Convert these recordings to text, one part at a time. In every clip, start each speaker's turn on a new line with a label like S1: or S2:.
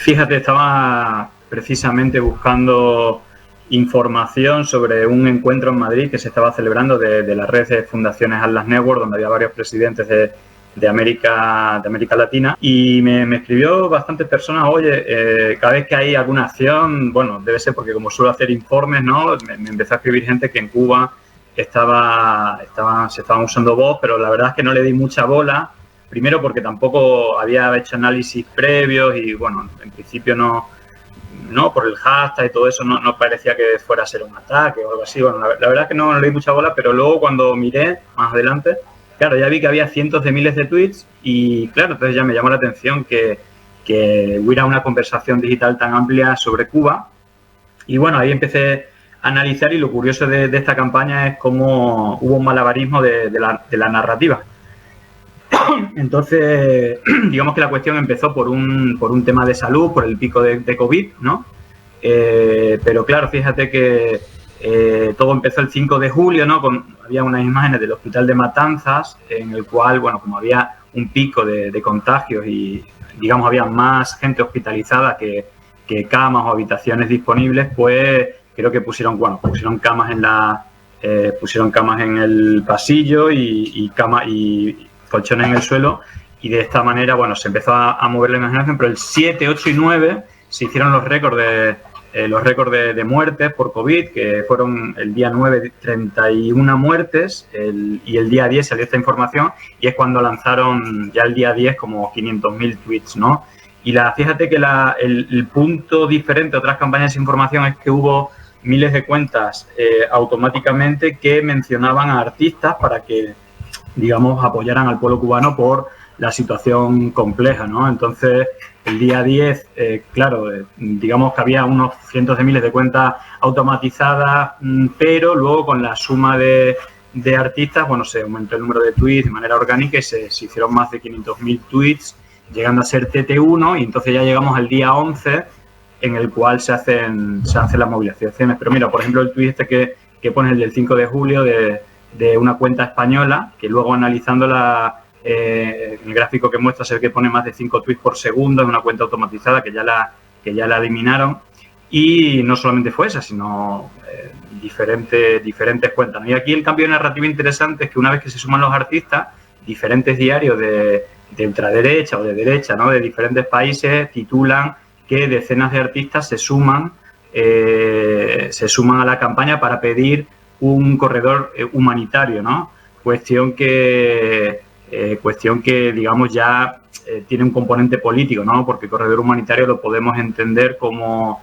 S1: Fíjate, estaba precisamente buscando información sobre un encuentro en Madrid que se estaba celebrando de la red de fundaciones Atlas Network, donde había varios presidentes de América Latina, y me escribió bastantes personas: oye, cada vez que hay alguna acción, bueno, debe ser porque como suelo hacer informes, ¿no? Me empezó a escribir gente que en Cuba se estaban usando bots, pero la verdad es que no le di mucha bola. Primero porque tampoco había hecho análisis previos y, bueno, en principio no por el hashtag y todo eso no parecía que fuera a ser un ataque o algo así. Bueno, la verdad es que no le di mucha bola, pero luego cuando miré más adelante, claro, ya vi que había cientos de miles de tweets y, claro, entonces ya me llamó la atención que hubiera una conversación digital tan amplia sobre Cuba. Y, bueno, ahí empecé a analizar, y lo curioso de esta campaña es cómo hubo un malabarismo de la narrativa. Entonces, digamos que la cuestión empezó por un tema de salud, por el pico de COVID, ¿no? Pero claro, fíjate que todo empezó el 5 de julio, ¿no? Había unas imágenes del hospital de Matanzas, en el cual, bueno, como había un pico de contagios y, digamos, había más gente hospitalizada que camas o habitaciones disponibles, pues creo que pusieron camas en el pasillo y colchones en el suelo, y de esta manera, bueno, se empezó a mover la imaginación. Pero el 7, 8 y 9 se hicieron los récords de muertes por COVID, que fueron el día 9 31 muertes, y el día 10 salió esta información, y es cuando lanzaron ya el día 10 como 500.000 tweets, ¿no? Y fíjate que el punto diferente a otras campañas de información es que hubo miles de cuentas automáticamente que mencionaban a artistas para que, digamos, apoyaran al pueblo cubano por la situación compleja, ¿no? Entonces, el día 10, claro, digamos que había unos cientos de miles de cuentas automatizadas, pero luego con la suma de artistas, bueno, se aumentó el número de tweets de manera orgánica y se hicieron más de 500.000 tweets, llegando a ser TT1, y entonces ya llegamos al día 11, en el cual se hacen las movilizaciones. Pero mira, por ejemplo, el tweet que pone el del 5 de julio de una cuenta española, que luego analizándola, el gráfico que muestra se ve que pone más de 5 tweets por segundo, es una cuenta automatizada que ya la eliminaron. Y no solamente fue esa, sino diferentes cuentas, ¿no? Y aquí el cambio de narrativa interesante es que una vez que se suman los artistas, diferentes diarios de ultraderecha o de derecha, ¿no?, de diferentes países, titulan que decenas de artistas se suman a la campaña para pedir un corredor humanitario, ¿no? Cuestión que digamos, ya tiene un componente político, ¿no? Porque corredor humanitario lo podemos entender como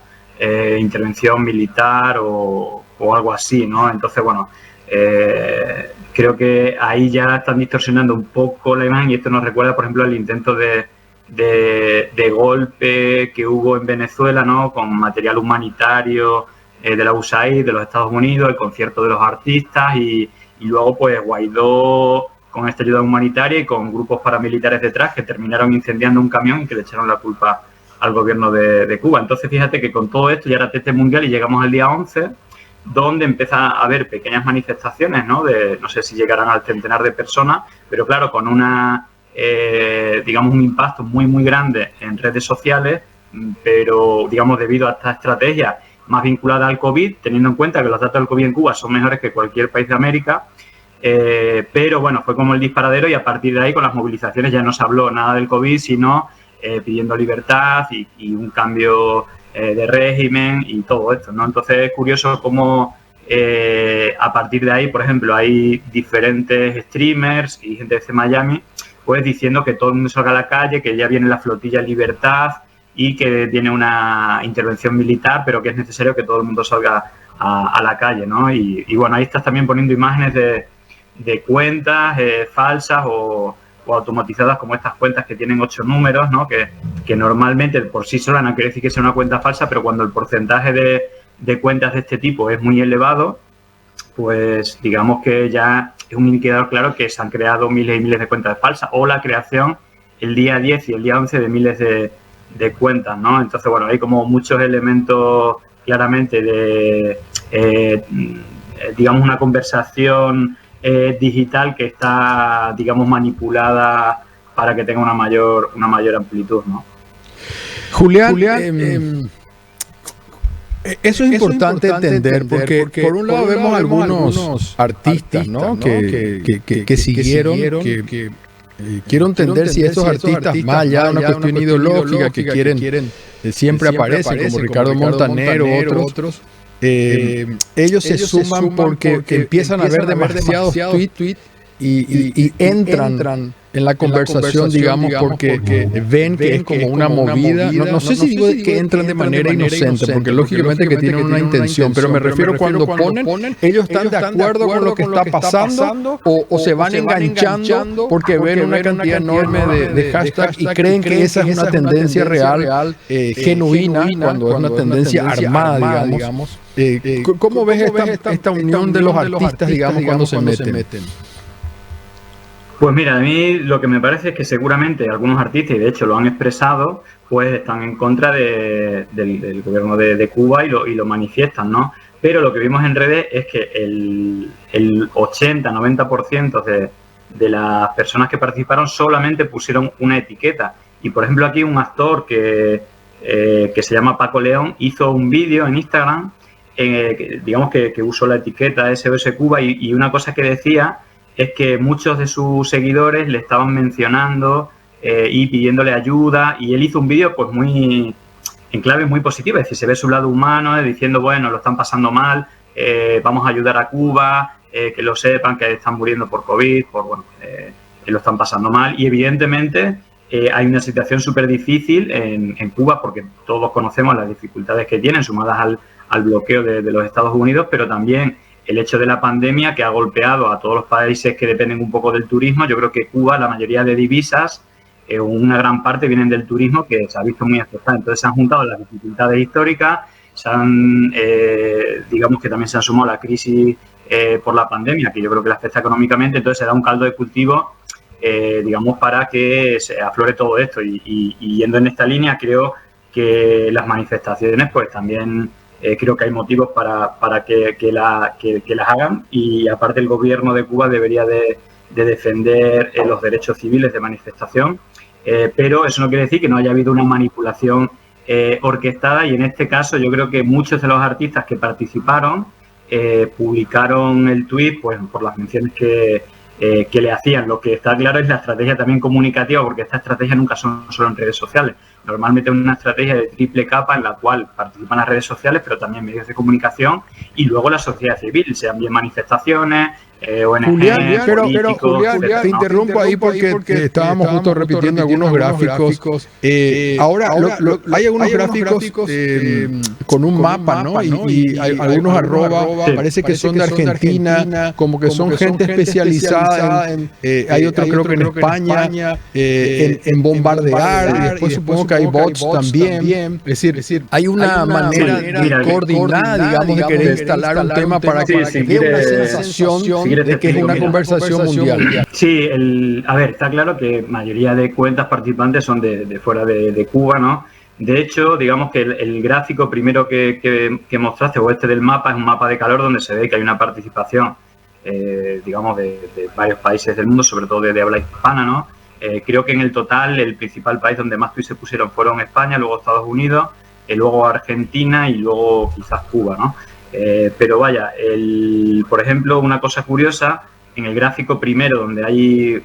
S1: intervención militar o algo así, ¿no? Entonces, bueno, creo que ahí ya están distorsionando un poco la imagen, y esto nos recuerda, por ejemplo, al intento de golpe que hubo en Venezuela, ¿no?, con material humanitario de la USAID, de los Estados Unidos, el concierto de los artistas, y luego, pues, Guaidó con esta ayuda humanitaria y con grupos paramilitares detrás que terminaron incendiando un camión y que le echaron la culpa al gobierno de Cuba. Entonces, fíjate que con todo esto ya era TT mundial y llegamos al día 11, donde empieza a haber pequeñas manifestaciones, ¿no? No sé si llegarán al centenar de personas, pero claro, con digamos, un impacto muy, muy grande en redes sociales, pero, digamos, debido a esta estrategia más vinculada al COVID, teniendo en cuenta que los datos del COVID en Cuba son mejores que cualquier país de América, pero, bueno, fue como el disparadero, y a partir de ahí, con las movilizaciones, ya no se habló nada del COVID, sino pidiendo libertad y un cambio de régimen y todo esto, ¿no? Entonces, es curioso cómo a partir de ahí, por ejemplo, hay diferentes streamers y gente de Miami, pues, diciendo que todo el mundo salga a la calle, que ya viene la flotilla Libertad y que viene una intervención militar, pero que es necesario que todo el mundo salga a la calle, ¿no? Y bueno, ahí estás también poniendo imágenes de cuentas falsas o automatizadas, como estas cuentas que tienen 8 números, ¿no?, que normalmente por sí sola no quiere decir que sea una cuenta falsa, pero cuando el porcentaje de cuentas de este tipo es muy elevado, pues digamos que ya es un indicador claro que se han creado miles y miles de cuentas falsas, o la creación el día 10 y el día 11 de miles de cuentas, ¿no? Entonces, bueno, hay como muchos elementos claramente de, digamos, una conversación digital que está, digamos, manipulada para que tenga una mayor amplitud, ¿no?
S2: Julián, eso es importante entender porque por un lado vemos algunos artistas, ¿no? que siguieron, que quiero entender si estos artistas, más allá de una cuestión ideológica que quieren, siempre aparecen, como Ricardo Montaner o otros, ellos se suman porque empiezan a ver demasiados tweets y entran en la conversación, digamos, porque ven que es como una movida. No sé si digo que entran de manera inocente, porque lógicamente que tienen una intención, pero me refiero cuando ponen, ellos están de acuerdo con lo que está pasando o se van enganchando porque ven una cantidad enorme de hashtags y creen que esa es una tendencia real, genuina, cuando es una tendencia armada, digamos. ¿Cómo ves esta unión de los artistas, digamos, cuando se meten?
S1: Pues mira, a mí lo que me parece es que seguramente algunos artistas, y de hecho lo han expresado, pues están en contra del gobierno de Cuba y lo manifiestan, ¿no? Pero lo que vimos en redes es que el 80-90% de las personas que participaron solamente pusieron una etiqueta. Y por ejemplo aquí un actor que se llama Paco León hizo un vídeo en Instagram, digamos que usó la etiqueta SOS Cuba y una cosa que decía es que muchos de sus seguidores le estaban mencionando y pidiéndole ayuda, y él hizo un vídeo pues muy en clave muy positiva, es decir, se ve su lado humano, diciendo, bueno, lo están pasando mal, vamos a ayudar a Cuba, que lo sepan, que están muriendo por COVID, que lo están pasando mal, y evidentemente hay una situación súper difícil en Cuba, porque todos conocemos las dificultades que tienen, sumadas al bloqueo de los Estados Unidos, pero también el hecho de la pandemia que ha golpeado a todos los países que dependen un poco del turismo. Yo creo que Cuba, la mayoría de divisas, una gran parte vienen del turismo, que se ha visto muy afectada. Entonces se han juntado las dificultades históricas, digamos que también se han sumado la crisis por la pandemia, que yo creo que la afecta económicamente. Entonces se da un caldo de cultivo, digamos, para que se aflore todo esto. Y yendo en esta línea, creo que las manifestaciones, pues también creo que hay motivos para que las hagan, y aparte el gobierno de Cuba debería de defender los derechos civiles de manifestación, pero eso no quiere decir que no haya habido una manipulación orquestada, y en este caso yo creo que muchos de los artistas que participaron publicaron el tuit pues por las menciones que le hacían. Lo que está claro es la estrategia también comunicativa, porque esta estrategia nunca son solo en redes sociales. Normalmente es una estrategia de triple capa en la cual participan las redes sociales, pero también medios de comunicación y luego la sociedad civil, sean bien manifestaciones, ONG,
S2: Julián,
S1: Julián,
S2: te interrumpo ahí porque estábamos justo repitiendo algunos gráficos. Ahora, hay algunos gráficos con un mapa, ¿no? Y hay algunos arroba, parece que son de Argentina, como que son gente especializada hay otro creo que en España, en bombardear, y después supongo que hay bots también. Es decir, hay una manera coordinada, digamos, de querer instalar un tema para que dé una sensación de que es una conversación mundial.
S1: Sí, a ver, está claro que mayoría de cuentas participantes son de fuera de Cuba, ¿no? De hecho, digamos que el gráfico primero que mostraste, o del mapa, es un mapa de calor donde se ve que hay una participación, digamos, de varios países del mundo, sobre todo de habla hispana, ¿no? Creo que en el total el principal país donde más tweets se pusieron fueron España, luego Estados Unidos, luego Argentina y luego quizás Cuba, ¿no? Pero vaya, por ejemplo, una cosa curiosa, en el gráfico primero donde hay,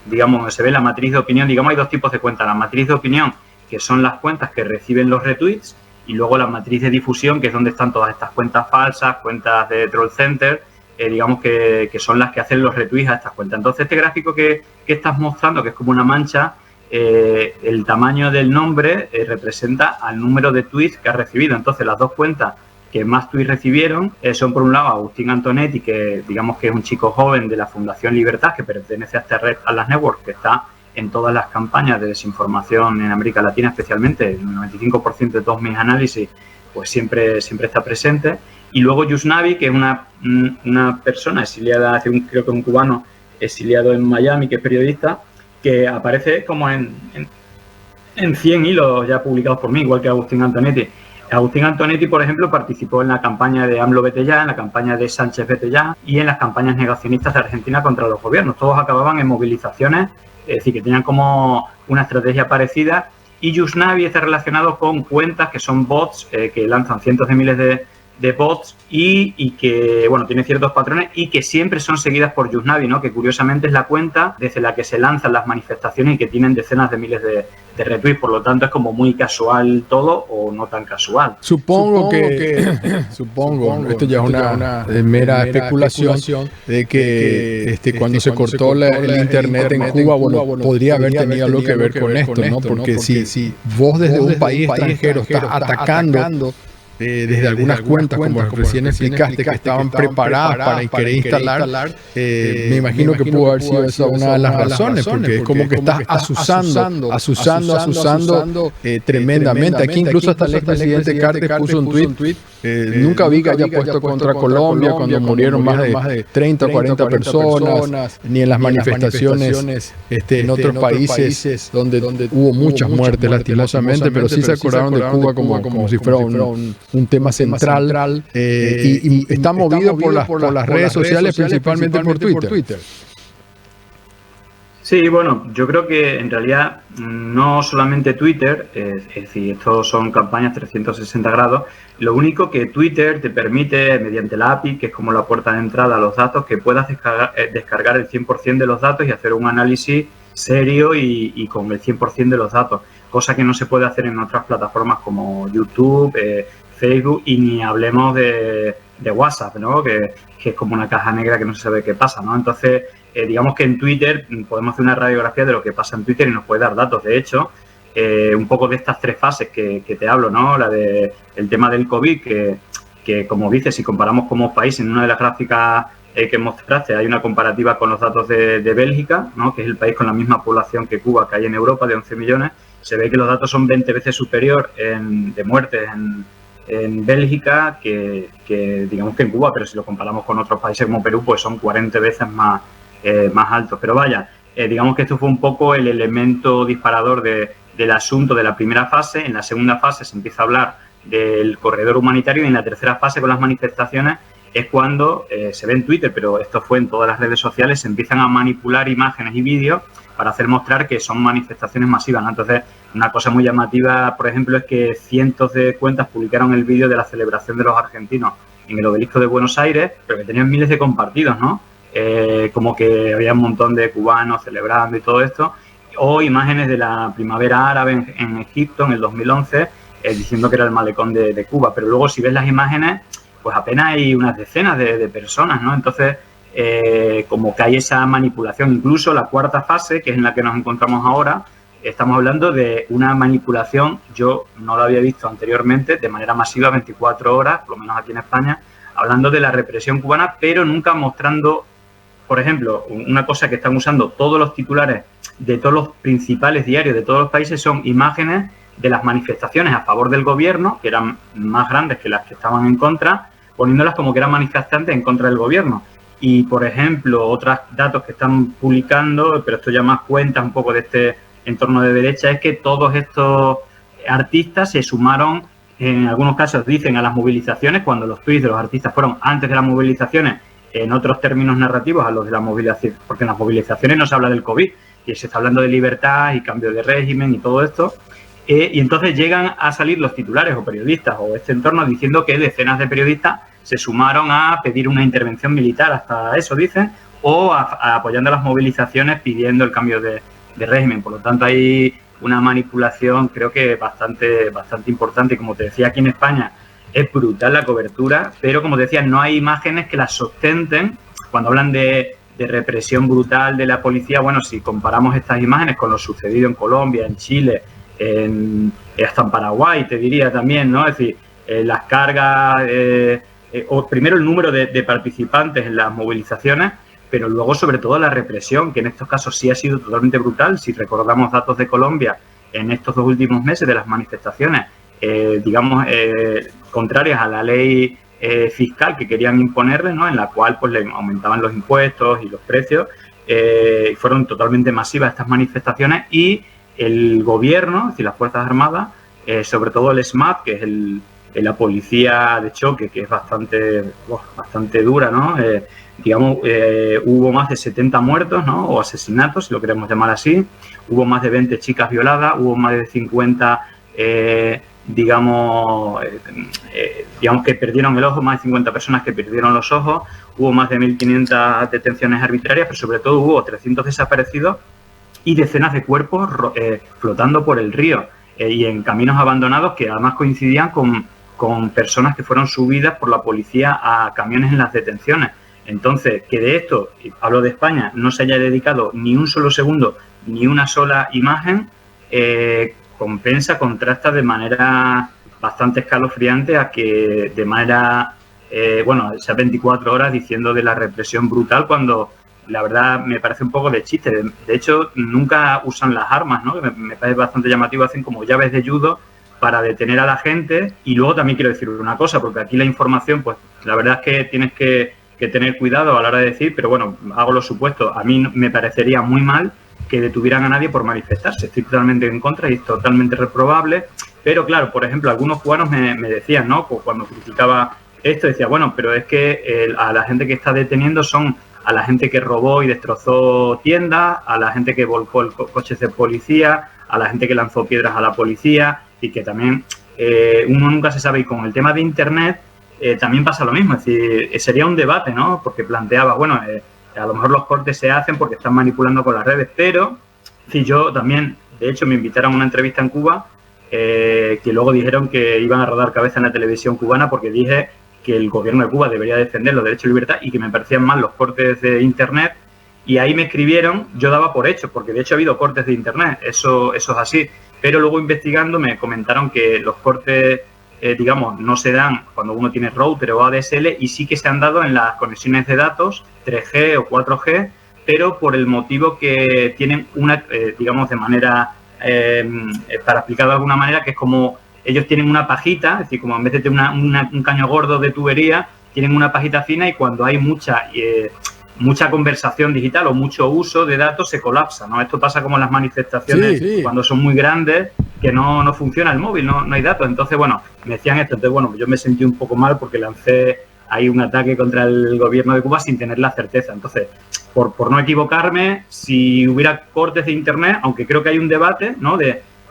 S1: digamos, donde se ve la matriz de opinión, digamos, hay dos tipos de cuentas. La matriz de opinión, que son las cuentas que reciben los retweets, y luego la matriz de difusión, que es donde están todas estas cuentas falsas, cuentas de troll center, digamos que son las que hacen los retweets a estas cuentas. Entonces, este gráfico que estás mostrando, que es como una mancha, el tamaño del nombre representa al número de tweets que ha recibido. Entonces, las dos cuentas que más tweets recibieron son, por un lado, Agustín Antonetti, que digamos que es un chico joven de la Fundación Libertad, que pertenece a esta red Atlas Network, que está en todas las campañas de desinformación en América Latina, especialmente. El 95% de todos mis análisis pues siempre está presente. Y luego Yusnavi, que es una persona exiliada, creo que un cubano exiliado en Miami, que es periodista, que aparece como en 100 hilos ya publicados por mí, igual que Agustín Antonetti. Agustín Antonetti, por ejemplo, participó en la campaña de AMLO Vete Ya, en la campaña de Sánchez Vete Ya y en las campañas negacionistas de Argentina contra los gobiernos. Todos acababan en movilizaciones, es decir, que tenían como una estrategia parecida, y Yusnavi está relacionado con cuentas que son bots, que lanzan cientos de miles de bots y que, bueno, tiene ciertos patrones y que siempre son seguidas por Yusnavi, ¿no? Que curiosamente es la cuenta desde la que se lanzan las manifestaciones y que tienen decenas de miles de retweets, por lo tanto es como muy casual todo o no tan casual.
S2: Supongo que esto ya es una mera especulación de que cuando se cortó el internet en Cuba, bueno, podría haber tenido algo que ver con esto, ¿no? Porque si vos desde un país extranjero estás atacando desde algunas cuentas, como recién explicaste, que estaban preparadas para querer instalar, me imagino que pudo haber sido esa una de las razones, porque es como que estás asusando tremendamente. Aquí incluso hasta el expresidente Carter puso un tweet, nunca vi que haya puesto contra Colombia cuando murieron más de 30 o 40 personas, ni en las manifestaciones en otros países donde hubo muchas muertes lastimosamente, pero sí se acordaron de Cuba como si fuera un tema central, y está movido por las redes sociales, principalmente por Twitter.
S1: Sí, bueno, yo creo que en realidad no solamente Twitter, es decir, estos son campañas 360 grados, lo único que Twitter te permite, mediante la API, que es como la puerta de entrada a los datos, que puedas descargar el 100% de los datos y hacer un análisis serio y con el 100% de los datos, cosa que no se puede hacer en otras plataformas como YouTube, Facebook, y ni hablemos de WhatsApp, ¿no? Que es como una caja negra que no se sabe qué pasa, ¿no? Entonces, digamos que en Twitter podemos hacer una radiografía de lo que pasa en Twitter y nos puede dar datos. De hecho, un poco de estas tres fases que te hablo, ¿no? La de el tema del COVID, que como dices, si comparamos como país, en una de las gráficas que mostraste, hay una comparativa con los datos de Bélgica, ¿no? Que es el país con la misma población que Cuba, que hay en Europa, de 11 millones. Se ve que los datos son 20 veces superior de muertes en Bélgica que digamos que en Cuba, pero si lo comparamos con otros países como Perú, pues son 40 veces más altos. Pero vaya, digamos que esto fue un poco el elemento disparador del asunto de la primera fase. En la segunda fase se empieza a hablar del corredor humanitario y en la tercera fase, con las manifestaciones, es cuando se ve en Twitter, pero esto fue en todas las redes sociales, se empiezan a manipular imágenes y vídeos para hacer mostrar que son manifestaciones masivas, ¿no? Entonces, una cosa muy llamativa, por ejemplo, es que cientos de cuentas publicaron el vídeo de la celebración de los argentinos en el Obelisco de Buenos Aires, pero que tenían miles de compartidos, ¿no? Como que había un montón de cubanos celebrando y todo esto, o imágenes de la primavera árabe en Egipto en el 2011, diciendo que era el malecón de Cuba, pero luego si ves las imágenes, pues apenas hay unas decenas de personas, ¿no? Entonces, como que hay esa manipulación. Incluso la cuarta fase, que es en la que nos encontramos ahora, estamos hablando de una manipulación, yo no lo había visto anteriormente, de manera masiva, 24 horas, por lo menos aquí en España, hablando de la represión cubana, pero nunca mostrando, por ejemplo, una cosa que están usando todos los titulares de todos los principales diarios de todos los países, son imágenes de las manifestaciones a favor del gobierno, que eran más grandes que las que estaban en contra, poniéndolas como que eran manifestantes en contra del gobierno. Y, por ejemplo, otros datos que están publicando, pero esto ya más cuenta un poco de este entorno de derecha, es que todos estos artistas se sumaron, en algunos casos dicen, a las movilizaciones, cuando los tweets de los artistas fueron antes de las movilizaciones, en otros términos narrativos a los de la movilización, porque en las movilizaciones no se habla del COVID, y se está hablando de libertad y cambio de régimen y todo esto. Y entonces llegan a salir los titulares o periodistas o este entorno diciendo que decenas de periodistas se sumaron a pedir una intervención militar, hasta eso dicen, o apoyando las movilizaciones pidiendo el cambio de régimen. Por lo tanto, hay una manipulación, creo que bastante importante. Y como te decía, aquí en España es brutal la cobertura, pero como te decía, no hay imágenes que las sustenten. Cuando hablan de represión brutal de la policía, bueno, si comparamos estas imágenes con lo sucedido en Colombia, en Chile, hasta en Paraguay, te diría también, ¿no? Es decir, las cargas, o primero el número de participantes en las movilizaciones, pero luego sobre todo la represión, que en estos casos sí ha sido totalmente brutal. Si recordamos datos de Colombia en estos 2 últimos meses de las manifestaciones, digamos, contrarias a la ley fiscal que querían imponerle, ¿no? En la cual pues le aumentaban los impuestos y los precios, fueron totalmente masivas estas manifestaciones, y el gobierno, es decir, las Fuerzas Armadas, sobre todo el SMAT, que es el la policía de choque, que es bastante dura, ¿no? Hubo más de 70 muertos, ¿no? O asesinatos, si lo queremos llamar así. Hubo más de 20 chicas violadas, hubo más de 50, digamos que perdieron el ojo, más de 50 personas que perdieron los ojos, hubo más de 1.500 detenciones arbitrarias, pero sobre todo hubo 300 desaparecidos y decenas de cuerpos flotando por el río y en caminos abandonados que además coincidían con personas que fueron subidas por la policía a camiones en las detenciones. Entonces, que de esto, hablo de España, no se haya dedicado ni un solo segundo, ni una sola imagen, contrasta de manera bastante escalofriante a que de manera, esas 24 horas diciendo de la represión brutal cuando la verdad me parece un poco de chiste. De hecho, nunca usan las armas, ¿no? Me parece bastante llamativo, hacen como llaves de judo para detener a la gente. Y luego también quiero decir una cosa, porque aquí la información, pues la verdad es que tienes que tener cuidado a la hora de decir, pero bueno, hago los supuestos. A mí me parecería muy mal que detuvieran a nadie por manifestarse. Estoy totalmente en contra y es totalmente reprobable. Pero claro, por ejemplo, algunos cubanos me decían, ¿no? Pues cuando criticaba esto, decía, bueno, pero es que a la gente que está deteniendo son a la gente que robó y destrozó tiendas, a la gente que volcó coches de policía, a la gente que lanzó piedras a la policía y que también uno nunca se sabe. Y con el tema de Internet también pasa lo mismo. Es decir, sería un debate, ¿no? Porque planteaba, bueno, a lo mejor los cortes se hacen porque están manipulando con las redes, pero si yo también, de hecho, me invitaron a una entrevista en Cuba que luego dijeron que iban a rodar cabeza en la televisión cubana porque dije que el gobierno de Cuba debería defender los derechos y libertad y que me parecían mal los cortes de Internet. Y ahí me escribieron, yo daba por hecho, porque de hecho ha habido cortes de Internet, eso es así. Pero luego investigando me comentaron que los cortes, no se dan cuando uno tiene router o ADSL y sí que se han dado en las conexiones de datos 3G o 4G, pero por el motivo que tienen de manera, para explicarlo de alguna manera, que es como ellos tienen una pajita, es decir, como en vez de tener un caño gordo de tubería, tienen una pajita fina y cuando hay mucha conversación digital o mucho uso de datos se colapsa, ¿no? Esto pasa como en las manifestaciones cuando son muy grandes, que no funciona el móvil, no hay datos. Entonces, bueno, me decían esto. Entonces, bueno, yo me sentí un poco mal porque lancé ahí un ataque contra el gobierno de Cuba sin tener la certeza. Entonces, por no equivocarme, si hubiera cortes de Internet, aunque creo que hay un debate, ¿no?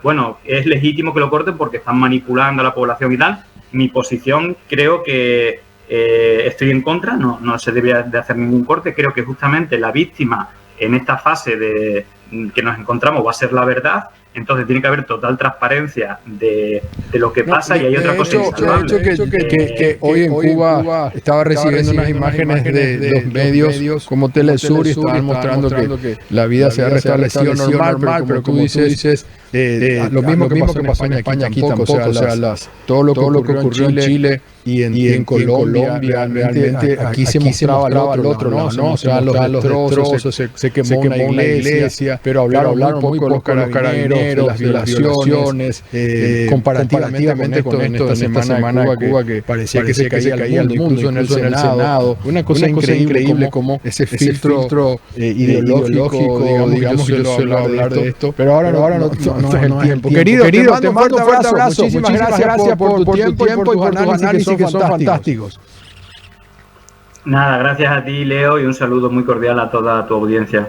S1: Bueno, es legítimo que lo corten porque están manipulando a la población y tal. Mi posición, creo que estoy en contra, no se debería de hacer ningún corte. Creo que justamente la víctima en esta fase de que nos encontramos va a ser la verdad. Entonces tiene que haber total transparencia de lo que pasa y hay otra cosa insalvable.
S2: Que hoy en Cuba estaba recibiendo unas imágenes de los medios como Telesur y estaban mostrando que la vida se ha restablecido normal, pero como tú dices, lo mismo que pasó en España aquí tampoco. O sea, todo lo que ocurrió en Chile y en Colombia, realmente aquí se mostraba al otro lado, ¿no? Se mostraban los destrozos, se quemó una iglesia, pero hablaron muy poco los carabineros, las violaciones, comparativamente con esta semana de Cuba que parecía que se caía el mundo, incluso en el Senado. Una cosa increíble como ese filtro ideológico, digamos, yo suelo hablar de esto, pero ahora no es el tiempo. Querido, te mando un fuerte abrazo. Muchísimas gracias por tu tiempo y por tus análisis que son fantásticos.
S1: Nada, gracias a ti, Leo, y un saludo muy cordial a toda tu audiencia.